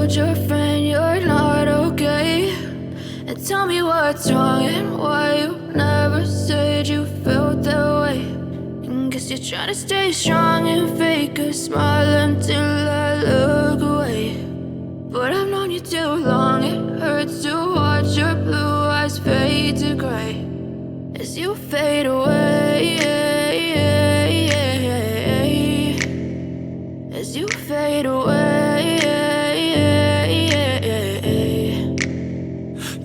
told your friend you're not okay? And tell me what's wrong and why you never said you felt that way. And guess you're trying to stay strong and fake a smile until I look away. But I've known you too long, it hurts to watch your blue eyes fade to gray as you fade away, as you fade away.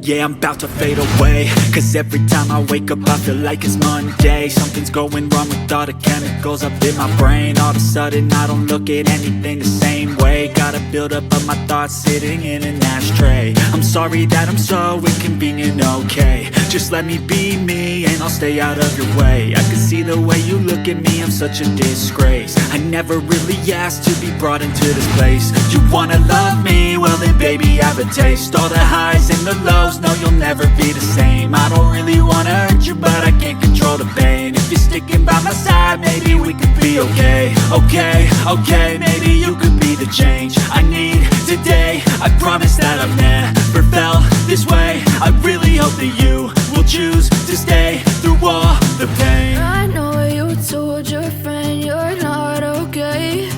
Yeah, I'm about to fade away, cause every time I wake up I feel like it's Monday. Something's going wrong with all the chemicals up in my brain. All of a sudden I don't look at anything the same way. Got a build up of my thoughts sitting in an ashtray. I'm sorry that I'm so inconvenient, okay? Just let me be me and I'll stay out of your way. I can see the way you look at me, I'm such a disgrace. I never really asked to be brought into this place. You wanna love me? Well then baby, have a taste. All the highs and the lows, no, you'll never be the same. I don't really wanna hurt you, but I can't control the pain. If you're sticking by my side, maybe we could be okay. Okay, maybe you could be the change I need today. I promise that I've never felt this way. I really hope that you will choose to stay through all the pain. I know you told your friend you're not okay.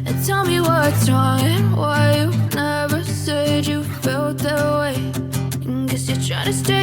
And tell me what's wrong